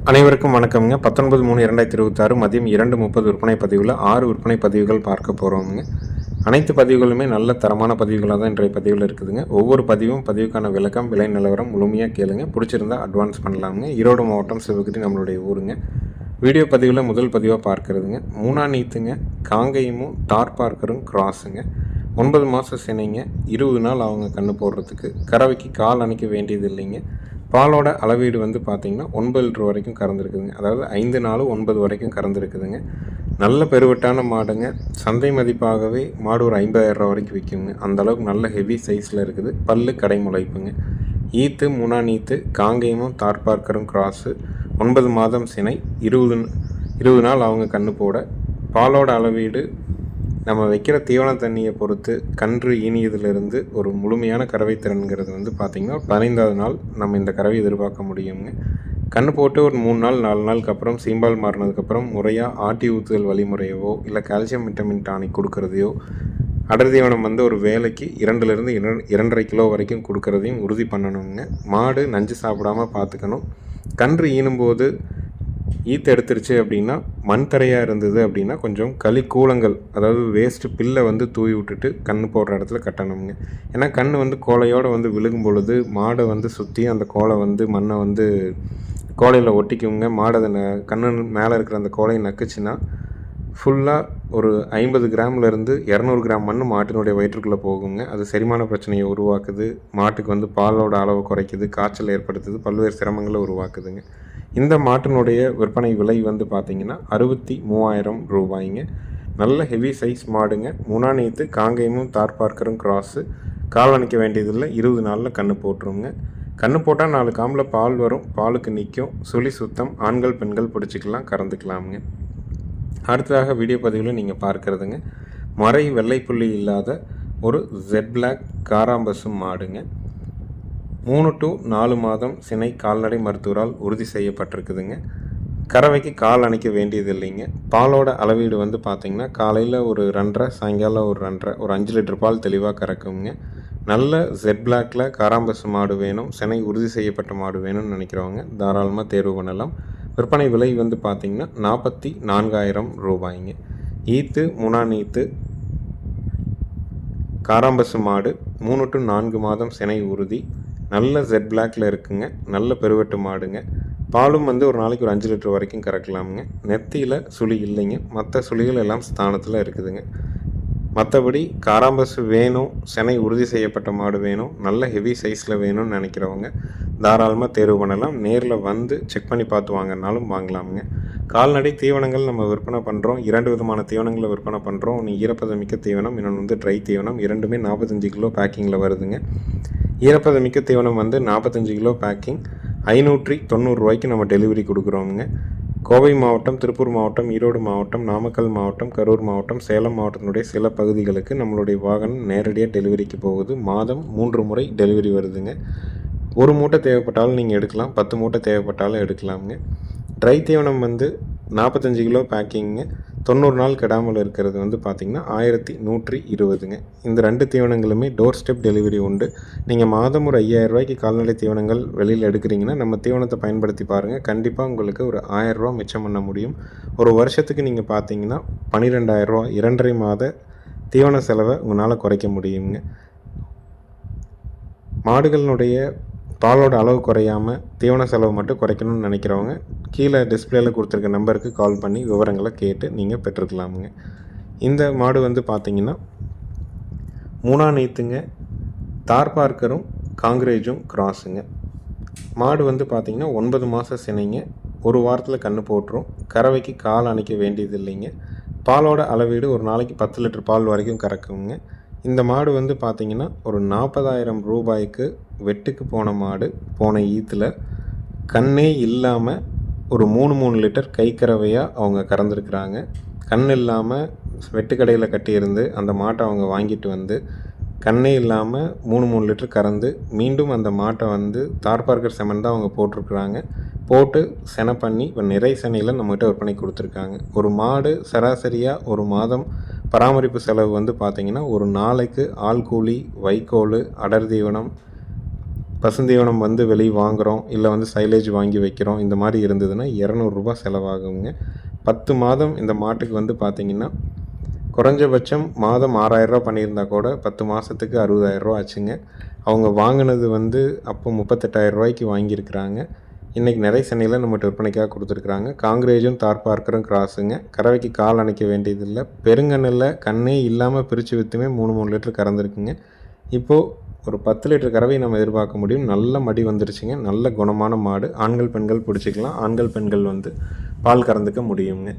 அனைவருக்கும் வணக்கம்ங்க. 19/3/2026 மதியம் 2:30 விற்பனை பதிவில் 6 விற்பனை பதிவுகள் பார்க்க போகிறோம்ங்க. அனைத்து பதிவுகளுமே நல்ல தரமான பதிவுகளாக தான் இன்றைய பதிவில் இருக்குதுங்க. ஒவ்வொரு பதிவுக்கான விளக்கம், விலை நிலவரம் முழுமையாக கேளுங்க. பிடிச்சிருந்தா அட்வான்ஸ் பண்ணலாமுங்க. ஈரோடு மாவட்டம் சிவகிரி நம்மளுடைய ஊருங்க. வீடியோ பதிவில் முதல் பதிவாக பார்க்குறதுங்க. மூணாநீத்துங்க, காங்கேயமும் டார்பார்க்கரும் கிராஸுங்க. 9 மாத சினைங்க. 20 நாள் அவங்க கன்று போடுறதுக்கு. கறவைக்கு கால் அணைக்க வேண்டியது இல்லைங்க. பாலோட அளவீடு வந்து பார்த்திங்கன்னா 9 லிட்டர் வரைக்கும் கறந்துருக்குதுங்க. அதாவது 5 நாள் 9 வரைக்கும் கறந்துருக்குதுங்க. நல்ல பெருவட்டான மாடுங்க. சந்தை மதிப்பாகவே மாடு ஒரு 50,000 ரூபா வரைக்கும் விற்குங்க. அந்தளவுக்கு நல்ல ஹெவி சைஸில் இருக்குது. பல்லு கடை முளைப்புங்க. ஈத்து, முனாநீத்து, காங்கேயமும் தார்பார்க்கரும் கிராஸு. 9 மாதம் சினை. 20 நாள் அவங்க கன்று போட. பாலோட அளவீடு நம்ம வைக்கிற தீவன தண்ணியை பொறுத்து கன்று ஈனியதிலிருந்து ஒரு முழுமையான கறவை திறன்கிறது வந்து பார்த்திங்கன்னா 15வது நாள் நம்ம இந்த கறவை எதிர்பார்க்க முடியுங்க. கன்று போட்டு ஒரு 3 நாள் 4 நாளுக்கு அப்புறம் சீம்பால் மாறினதுக்கப்புறம் முறையாக ஆட்டி ஊற்றுதல் வழிமுறையவோ இல்லை கால்சியம் விட்டமின் டானிக் கொடுக்கறதையோ அடர் தீவனம் வந்து ஒரு வேலைக்கு 2லிருந்து 2.5 கிலோ வரைக்கும் கொடுக்கறதையும் உறுதி பண்ணணுங்க. மாடு நஞ்சு சாப்பிடாமல் பார்த்துக்கணும். கன்று ஈனும்போது ஈத்து எடுத்துருச்சு அப்படின்னா மண் தரையாக இருந்தது அப்படின்னா கொஞ்சம் கூலங்கள், அதாவது வேஸ்ட்டு பில்லை வந்து தூவி விட்டுட்டு கன்று போடுற இடத்துல கட்டணுங்க. ஏன்னா கன்று வந்து கோலையோடு வந்து விழுகும் பொழுது மாடை வந்து சுற்றி அந்த கோலை வந்து மண்ணை வந்து கோலையில் ஒட்டிக்குங்க. மாடு அதை கன்று மேலே இருக்கிற அந்த கோலையை நக்குச்சுன்னா ஃபுல்லாக ஒரு 50 கிராம்லேருந்து 200 கிராம் மண் மாட்டினுடைய வயிற்றுக்குள்ளே போகுங்க. அது செரிமான பிரச்சனையை உருவாக்குது. மாட்டுக்கு வந்து பாலோட அளவை குறைக்குது, காய்ச்சல் ஏற்படுத்துது, பல்வேறு சிரமங்களை உருவாக்குதுங்க. இந்த மாட்டினுடைய விற்பனை விலை வந்து பார்த்திங்கன்னா 63,000 ரூபாய்ங்க. நல்ல ஹெவி சைஸ் மாடுங்க. முனாநீத்து, காங்கேயமும் தார்பார்க்கரும் கிராஸு. கால் அணைக்க வேண்டியதில்லை. 20 நாளில் கன்று போட்டுருங்க. கன்று போட்டால் 4 காம்பில் பால் வரும். பாலுக்கு நிற்கும். சுழி சுத்தம். ஆண்கள் பெண்கள் பிடிச்சிக்கலாம், கறந்துக்கலாமுங்க. அடுத்ததாக வீடியோ பதிவில் நீங்கள் பார்க்குறதுங்க மறை வெள்ளைப்புள்ளி இல்லாத ஒரு ஜெட் பிளாக் காராம்பசு மாடுங்க. 3 to 4 மாதம் சினை கால்நடை மருத்துவரால் உறுதி செய்யப்பட்டிருக்குதுங்க. கறவைக்கு கால் அணைக்க வேண்டியது இல்லைங்க. பாலோட அளவீடு வந்து பார்த்திங்கன்னா காலையில் ஒரு 2.5, சாயங்காலம் ஒரு 2.5, ஒரு 5 லிட்டர் பால் தெளிவாக கறக்குங்க. நல்ல ஜெட் பிளாக்கில் காராம்பசு மாடு வேணும், சினை உறுதி செய்யப்பட்ட மாடு வேணும்னு நினைக்கிறவங்க தாராளமாக தேர்வு பண்ணலாம். விற்பனை விலை வந்து பார்த்திங்கன்னா 44,000 ரூபாய்ங்க. ஈத்து, முனாநீத்து, காராம்பசு மாடு 3 to 4 மாதம் சினை உறுதி. நல்ல ஜெட் பிளாக்கில் இருக்குங்க. நல்ல பெருவெட்டு மாடுங்க. பாலும் வந்து ஒரு நாளைக்கு ஒரு 5 லிட்டர் வரைக்கும் கறக்கலாமுங்க. நெத்தியில் சுழி இல்லைங்க. மற்ற சுழிகள் எல்லாம் ஸ்தானத்தில் இருக்குதுங்க. மற்றபடி காராம்பசு வேணும், சினை உறுதி செய்யப்பட்ட மாடு வேணும், நல்ல ஹெவி சைஸில் வேணும்னு நினைக்கிறவங்க தாராளமாக தேர்வு பண்ணலாம். நேரில் வந்து செக் பண்ணி பார்த்து வாங்கினாலும் வாங்கலாமுங்க. கால்நடை தீவனங்கள் நம்ம விற்பனை பண்ணுறோம். 2 விதமான தீவனங்களை விற்பனை பண்ணுறோம். ஒன்று ஈரப்பதமிக்க தீவனம், இன்னொன்று வந்து ட்ரை தீவனம். இரண்டுமே 45 கிலோ பேக்கிங்கில் வருதுங்க. ஈரப்பதமிக்க தீவனம் வந்து 45 கிலோ பேக்கிங் 590 ரூபாய்க்கு நம்ம டெலிவரி கொடுக்குறோமுங்க. கோவை மாவட்டம், திருப்பூர் மாவட்டம், ஈரோடு மாவட்டம், நாமக்கல் மாவட்டம், கரூர் மாவட்டம், சேலம் மாவட்டத்தினுடைய சில பகுதிகளுக்கு நம்மளுடைய வாகனம் நேரடியாக டெலிவரிக்கு போகுது. மாதம் 3 முறை டெலிவரி வருதுங்க. 1 மூட்டை தேவைப்பட்டாலும் நீங்கள் எடுக்கலாம், 10 மூட்டை தேவைப்பட்டாலும் எடுக்கலாமுங்க. ட்ரை தீவனம் வந்து 45 கிலோ பேக்கிங்க 90 நாள் கெடாமல் இருக்கிறது வந்து பார்த்திங்கன்னா 1120ங்க. இந்த 2 தீவனங்களுமே டோர் ஸ்டெப் டெலிவரி உண்டு. நீங்கள் மாதம் ஒரு 5,000 ரூபாய்க்கு கால்நடை தீவனங்கள் வெளியில் எடுக்கிறீங்கன்னா நம்ம தீவனத்தை பயன்படுத்தி பாருங்கள். கண்டிப்பாக உங்களுக்கு ஒரு 1,000 ரூபா மிச்சம் பண்ண முடியும். ஒரு வருஷத்துக்கு நீங்கள் பார்த்தீங்கன்னா 12,000 ரூபா 2.5 மாத தீவன செலவை உங்களால் குறைக்க முடியுங்க. மாடுகளினுடைய பாலோட அளவு குறையாமல் தீவன செலவு மட்டும் குறைக்கணும்னு நினைக்கிறவங்க கீழே டிஸ்பிளேயில் கொடுத்துருக்க நம்பருக்கு கால் பண்ணி விவரங்களை கேட்டு நீங்கள் பெற்றுக்கலாமுங்க. இந்த மாடு வந்து பார்த்திங்கன்னா முனாநீத்துங்க, தார்பார்க்கரும் காங்கிரேஜும் கிராஸுங்க. மாடு வந்து பார்த்திங்கன்னா 9 மாத சினைங்க. 1 வாரத்தில் கன்று போட்டுரும். கறவைக்கு கால் அணைக்க வேண்டியது இல்லைங்க. பாலோட அளவீடு ஒரு நாளைக்கு 10 லிட்டர் பால் வரைக்கும் கறக்குங்க. இந்த மாடு வந்து பார்த்திங்கன்னா ஒரு 40,000 ரூபாய்க்கு வெட்டுக்கு போன மாடு. போன ஈத்தில் கண்ணே இல்லாமல் ஒரு 3 லிட்டர் கைக்கறவையாக அவங்க கறந்துருக்குறாங்க. கண் இல்லாமல் வெட்டுக்கடையில் கட்டியிருந்து அந்த மாட்டை அவங்க வாங்கிட்டு வந்து கண்ணே இல்லாமல் 3 லிட்டர் கறந்து மீண்டும் அந்த மாட்டை வந்து தார்பார்க்கர் செமன் தான் அவங்க போட்டிருக்குறாங்க. போட்டு செனை பண்ணி இப்போ நிறை செனையில் நம்மகிட்ட விற்பனை கொடுத்துருக்காங்க. ஒரு மாடு சராசரியாக ஒரு மாதம் பராமரிப்பு செலவு வந்து பார்த்திங்கன்னா ஒரு நாளைக்கு ஆள் கூலி, வைக்கோல், அடர் தீவனம், பசுந்தீவனம் வந்து வெளியே வாங்குகிறோம், இல்லை வந்து சைலேஜ் வாங்கி வைக்கிறோம், இந்த மாதிரி இருந்ததுன்னா ரூ. 200 செலவாகுங்க. 10 மாதம் இந்த மாட்டுக்கு வந்து பார்த்திங்கன்னா குறைஞ்சபட்சம் மாதம் ரூ. 6000 பண்ணியிருந்தா கூட 10 மாதத்துக்கு ரூ. 60,000 ஆச்சுங்க. அவங்க வாங்கினது வந்து அப்போ ரூ. 38,000 வாங்கியிருக்கிறாங்க. இன்றைக்கி நிறைய சென்னையில் நம்மகிட்ட விற்பனைக்காக கொடுத்துருக்குறாங்க. காங்கிரேஜும் தார்பார்க்கரும் கிராஸுங்க. கறவைக்கு கால் அணைக்க வேண்டியதில்லை. பெருங்கண்ணில் கண்ணே இல்லாமல் பிரித்து விற்றுமே 3 லிட்டர் கறந்துருக்குங்க. இப்போது ஒரு 10 லிட்டர் கறவை நம்ம எதிர்பார்க்க முடியும். நல்ல மடி வந்துருச்சுங்க. நல்ல குணமான மாடு. ஆண்கள் பெண்கள் பிடிச்சிக்கலாம். ஆண்கள் பெண்கள் வந்து பால் கறந்துக்க முடியுங்க.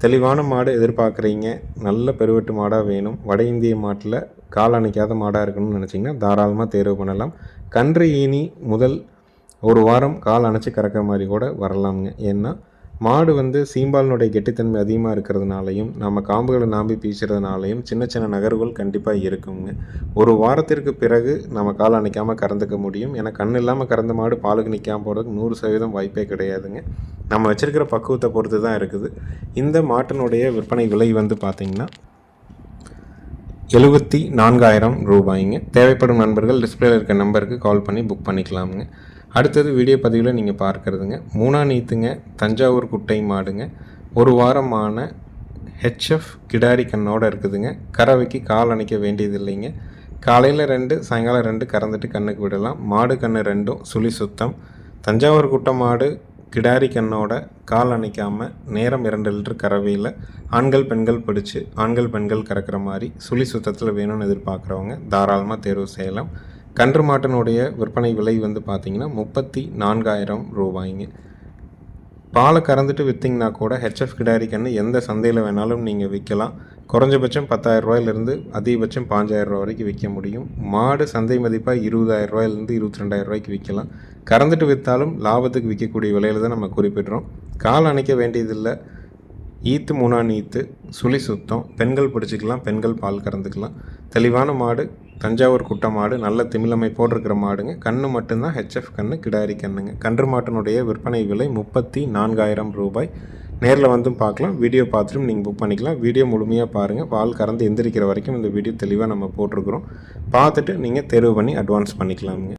தெளிவான மாடு எதிர்பார்க்குறீங்க, நல்ல பெருவெட்டு மாடாக வேணும், வட இந்திய மாட்டில் கால் அணைக்காத மாடாக இருக்கணும்னு நினச்சிங்கன்னா தாராளமாக தேர்வு பண்ணலாம். கன்று ஈனி முதல் ஒரு வாரம் கால் அணைச்சி கறக்கிற மாதிரி கூட வரலாமுங்க. ஏன்னா மாடு வந்து சீம்பாலினுடைய கெட்டித்தன்மை அதிகமாக இருக்கிறதுனாலையும் நம்ம காம்புகளை நாம்பி பீசுறதுனாலையும் சின்ன சின்ன நகர்வுகள் கண்டிப்பாக இருக்குங்க. ஒரு வாரத்திற்கு பிறகு நம்ம கால் அணைக்காமல் கறந்துக்க முடியும். ஏன்னா கண் இல்லாமல் கறந்த மாடு பாலுக்கு நிற்காமல் போகிறதுக்கு 100% வாய்ப்பே கிடையாதுங்க. நம்ம வச்சுருக்கிற பக்குவத்தை பொறுத்து தான் இருக்குது. இந்த மாட்டினுடைய விற்பனை விலை வந்து பார்த்திங்கன்னா ரூ. 74,000. தேவைப்படும் நண்பர்கள் டிஸ்பிளேல இருக்க நம்பருக்கு கால் பண்ணி புக் பண்ணிக்கலாமுங்க. அடுத்தது வீடியோ பதிவில் நீங்கள் பார்க்குறதுங்க மூணாநீத்துங்க, தஞ்சாவூர் குட்டை மாடுங்க. ஒரு வாரமான ஹெச்எஃப் கிடாரி கண்ணோடு இருக்குதுங்க. கறவைக்கு கால் அணைக்க வேண்டியது இல்லைங்க. காலையில் 2 சாயங்காலம் 2 கறந்துட்டு கண்ணுக்கு விடலாம். மாடு கன்று 2ம் சுழி சுத்தம். தஞ்சாவூர் குட்டை மாடு கிடாரி கண்ணோட கால் அணைக்காமல் நேரம் 2 லிட்டர் கறவையில் ஆண்கள் பெண்கள் பிடிச்சி ஆண்கள் பெண்கள் கறக்கிற மாதிரி சுழி சுத்தத்தில் வேணும்னு எதிர்பார்க்குறவங்க தாராளமாக தேர்வு செய்யலாம். கன்று மாட்டினுடைய விற்பனை விலை வந்து பார்த்திங்கன்னா ரூ. 34,000. பாலை கறந்துட்டு விற்றிங்கன்னா கூட ஹெச்எஃப் கிடாரி கன்று எந்த சந்தையில் வேணாலும் நீங்கள் விற்கலாம். குறைஞ்சபட்சம் 10,000 அதிகபட்சம் 5,000 வரைக்கும் விற்க முடியும். மாடு சந்தை மதிப்பாக 20,000 22,000 விற்கலாம். கறந்துட்டு விற்றாலும் லாபத்துக்கு விற்கக்கூடிய விலையில் தான் நம்ம குறிப்பிடுறோம். கால் அணைக்க வேண்டியதில்லை. ஈத்து மூணாநீத்து சுழி சுத்தம். பெண்கள் பிடிச்சிக்கலாம், பெண்கள் பால் கறந்துக்கலாம். தெளிவான மாடு, தஞ்சாவூர் குட்டை மாடு, நல்ல திமிழமை போட்டிருக்கிற மாடுங்க. கன்று மட்டும்தான் ஹெச்எஃப் கன்று, கிடாரி கன்றுங்க. கன்று மாட்டினுடைய விற்பனை விலை ரூ. 34,000. நேரில் வந்தும் பார்க்கலாம், வீடியோ பார்த்துட்டும் நீங்கள் புக் பண்ணிக்கலாம். வீடியோ முழுமையாக பாருங்கள். பால் கறந்து எந்திரிக்கிற வரைக்கும் இந்த வீடியோ தெளிவாக நம்ம போட்டிருக்கிறோம். பார்த்துட்டு நீங்கள் தேர்வு பண்ணி அட்வான்ஸ் பண்ணிக்கலாமுங்க.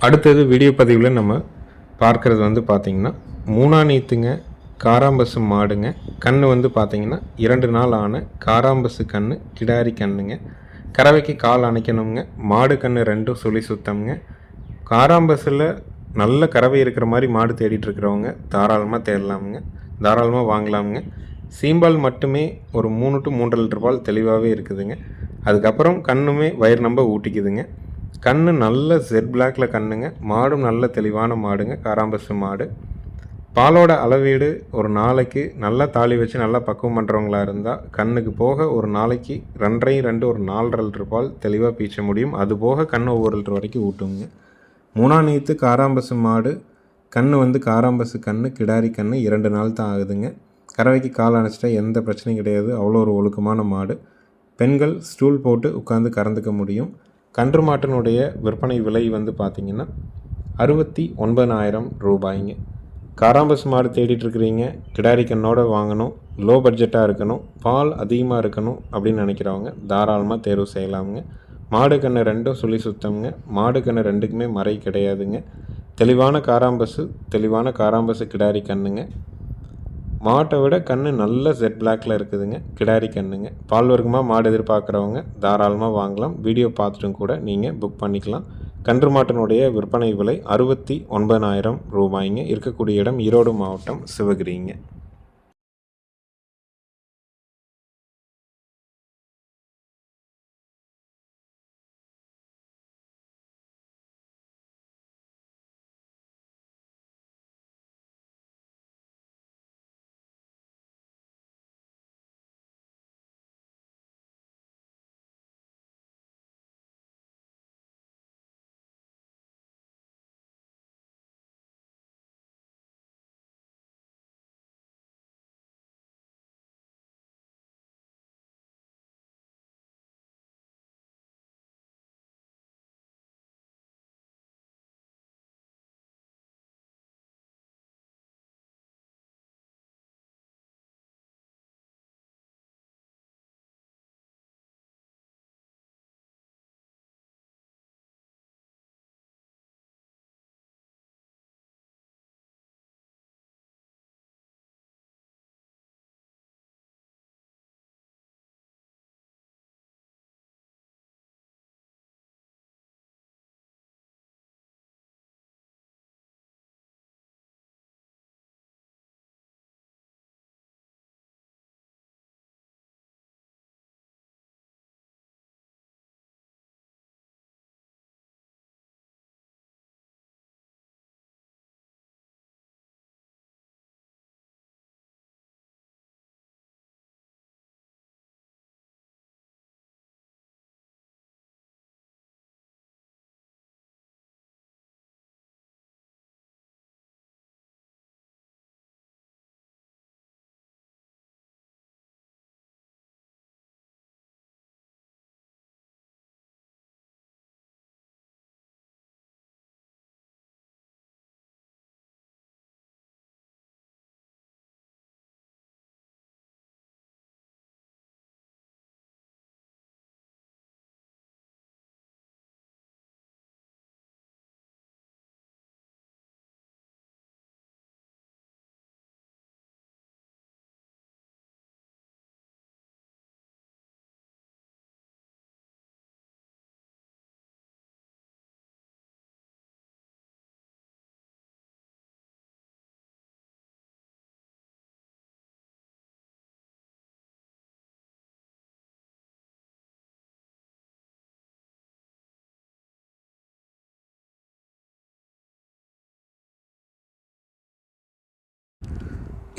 அடுத்தது வீடியோ பதிவில் நம்ம பார்க்குறது வந்து பார்த்திங்கன்னா 3ஆம் நீத்துங்க காராம்பசு மாடுங்க. கன்று வந்து பார்த்திங்கன்னா 2 நாள் ஆன காராம்பசு கன்று, கிடாரி கன்றுங்க. கறவைக்கு கால் அணைக்கணுங்க. மாடு கன்று 2 சுழி சுத்தம்ங்க. காராம்பஸில் நல்ல கறவை இருக்கிற மாதிரி மாடு தேடிட்டுருக்கிறவங்க தாராளமாக தேடலாமுங்க, தாராளமாக வாங்கலாமுங்க. சீம்பால் மட்டுமே ஒரு 3 to 3.5 லிட்டர் பால் தெளிவாகவே இருக்குதுங்க. அதுக்கப்புறம் கண்ணுமே வயிறு நம்ப ஊட்டிக்குதுங்க. கன்று நல்ல ஜெட் பிளாக்கில் கண்ணுங்க. மாடும் நல்ல தெளிவான மாடுங்க, காராம்பசு மாடு. பாலோட அளவீடு ஒரு நாளைக்கு நல்லா தாலி வச்சு நல்லா பக்குவம் பண்ணுறவங்களா இருந்தால் கண்ணுக்கு போக ஒரு நாளைக்கு 2.5 ஒரு 4.5 லிட்டர் பால் தெளிவாக பீச்ச முடியும். அது போக கன்று ஒவ்வொரு லிட்டர் வரைக்கும் ஊட்டுங்க. 3ஆம் நீத்து காராம்பசு மாடு. கன்று வந்து காராம்பசு கன்று, கிடாரி கன்று 2 நாள் தான் ஆகுதுங்க. கறவைக்கு கால் அணைச்சிட்டா எந்த பிரச்சனையும் கிடையாது. அவ்வளோ ஒரு ஒழுக்கமான மாடு. பெண்கள் ஸ்டூல் போட்டு உட்காந்து கறந்துக்க முடியும். கன்று மாட்டினுடைய விற்பனை விலை வந்து பார்த்திங்கன்னா 69,000 ரூபாய்ங்க. காராம்பசு மாடு தேடிட்டுருக்கிறீங்க, கிடாரி கண்ணோடு வாங்கணும், லோ பட்ஜெட்டாக இருக்கணும், பால் அதிகமாக இருக்கணும் அப்படின்னு நினைக்கிறவங்க தாராளமாக தேர்வு செய்யலாமுங்க. மாடு கன்று 2 சுழி சுத்தம்ங்க. மாடு கன்று 2க்குமே மறை கிடையாதுங்க. தெளிவான காராம்பசு கிடாரி கண்ணுங்க. மாட்டை விட கன்று நல்ல ஜெட் பிளாக்கில் இருக்குதுங்க, கிடாரி கண்ணுங்க. பால் வர்க்கமாக மாடு எதிர்பார்க்குறவங்க தாராளமாக வாங்கலாம். வீடியோ பார்த்துட்டும் கூட நீங்கள் புக் பண்ணிக்கலாம். கன்று மாட்டினுடைய விற்பனை விலை 69,000 ரூபாய்ங்க. இருக்கக்கூடிய இடம் ஈரோடு மாவட்டம், சிவகிரிங்க.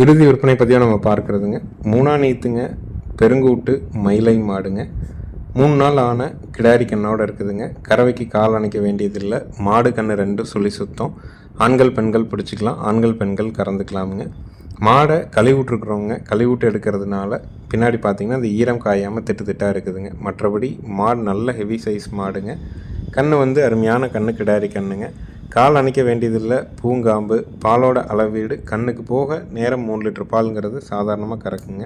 இறுதி விற்பனை பதிவாக நம்ம பார்க்குறதுங்க 3ஆம் நீத்துங்க பெருங்கூட்டு மயிலை மாடுங்க. 3 நாள் ஆன கிடாரி கண்ணோடு இருக்குதுங்க. கறவைக்கு கால் அணைக்க வேண்டியதில்லை. மாடு கன்று 2 சுழி சுத்தம். ஆண்கள் பெண்கள் பிடிச்சிக்கலாம், ஆண்கள் பெண்கள் கறந்துக்கலாமுங்க. மாடை கழிவுட்ருக்குறவங்க கழிவுட்டு எடுக்கிறதுனால பின்னாடி பார்த்திங்கன்னா அந்த ஈரம் காயாமல் திட்டாக இருக்குதுங்க. மற்றபடி மாடு நல்ல ஹெவி சைஸ் மாடுங்க. கன்று வந்து அருமையான கன்று, கிடாரி கண்ணுங்க. கால் அணைக்க வேண்டியதில்லை, பூங்காம்பு, பாலோட அளவீடு, கண்ணுக்கு போக நேரம் 3 லிட்டர் பாலுங்கிறது சாதாரணமாக கறக்குங்க.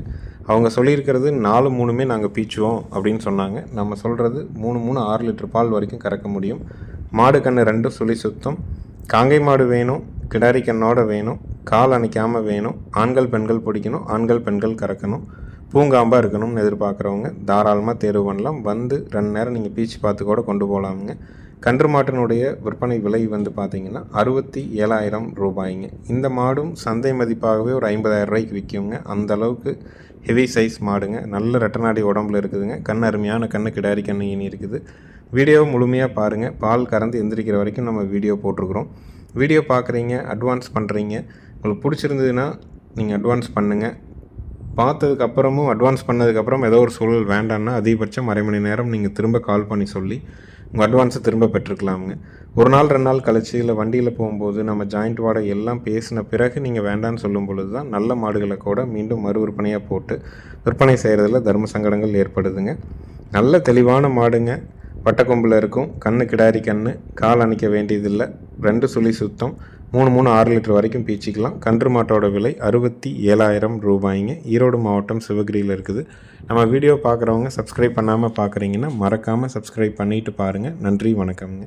அவங்க சொல்லியிருக்கிறது 4-3மே நாங்கள் பீச்சுவோம் அப்படின்னு சொன்னாங்க. நம்ம சொல்கிறது 3-3 6 லிட்டர் பால் வரைக்கும் கறக்க முடியும். மாடு கன்று 2 சுழி சுத்தம், காங்கை மாடு வேணும், கிடாரி கண்ணோட வேணும், கால் அணைக்காமல் வேணும், ஆண்கள் பெண்கள் பிடிக்கணும், ஆண்கள் பெண்கள் கறக்கணும், பூங்காம்பாக இருக்கணும்னு எதிர்பார்க்குறவங்க தாராளமாக தேர்வு பண்ணலாம். வந்து 2 நேரம் நீங்கள் பீச்சு பார்த்து கூட கொண்டு போகலாமுங்க. கன்று மாட்டினுடைய விற்பனை விலை வந்து பார்த்திங்கன்னா 67,000 ரூபாய்ங்க. இந்த மாடும் சந்தை மதிப்பாகவே ஒரு 50,000 ரூபாய்க்கு விற்குங்க. அந்தளவுக்கு ஹெவி சைஸ் மாடுங்க. நல்ல ரெட்டநாடி உடம்புல இருக்குதுங்க. கண் அருமையான கண்ணு, கிடாரி கண்ணு இனி இருக்குது. வீடியோவை முழுமையாக பாருங்கள். பால் கறந்து எந்திரிக்கிற வரைக்கும் நம்ம வீடியோ போட்டிருக்கிறோம். வீடியோ பார்க்குறீங்க, அட்வான்ஸ் பண்ணுறீங்க, உங்களுக்கு பிடிச்சிருந்ததுன்னா நீங்கள் அட்வான்ஸ் பண்ணுங்கள். பார்த்ததுக்கப்புறமும் அட்வான்ஸ் பண்ணதுக்கப்புறம் ஏதோ ஒரு சூழல் வேண்டான்னா அதிகபட்சம் அரை மணி நேரம் நீங்கள் திரும்ப கால் பண்ணி சொல்லி உங்கள் அட்வான்ஸை திரும்ப பெற்றுக்கலாமுங்க. ஒரு நாள் 2 நாள் கழிச்சு இல்லை வண்டியில் போகும்போது நம்ம ஜாயிண்ட் வாடகை எல்லாம் பேசின பிறகு நீங்கள் வேண்டான்னு சொல்லும் பொழுது தான் நல்ல மாடுகளை கூட மீண்டும் மறு விற்பனையாக போட்டு விற்பனை செய்கிறதுல தர்ம சங்கடங்கள் ஏற்படுதுங்க. நல்ல தெளிவான மாடுங்க. வட்டக்கொம்பில் இருக்கும், கண்ணு கிடாரி கண்ணு, கால் அணைக்க வேண்டியதில்லை, 2 சுழி சுத்தம், 3-3 6 லிட்டர் வரைக்கும் பீச்சிக்கலாம். கன்று மாட்டோட விலை 67,000 ரூபாய்ங்க. ஈரோடு மாவட்டம் சிவகிரியில் இருக்குது. நம்ம வீடியோ பார்க்குறவங்க சப்ஸ்கிரைப் பண்ணாமல் பார்க்குறீங்கன்னா மறக்காமல் சப்ஸ்கிரைப் பண்ணிவிட்டு பாருங்கள். நன்றி, வணக்கம்ங்க.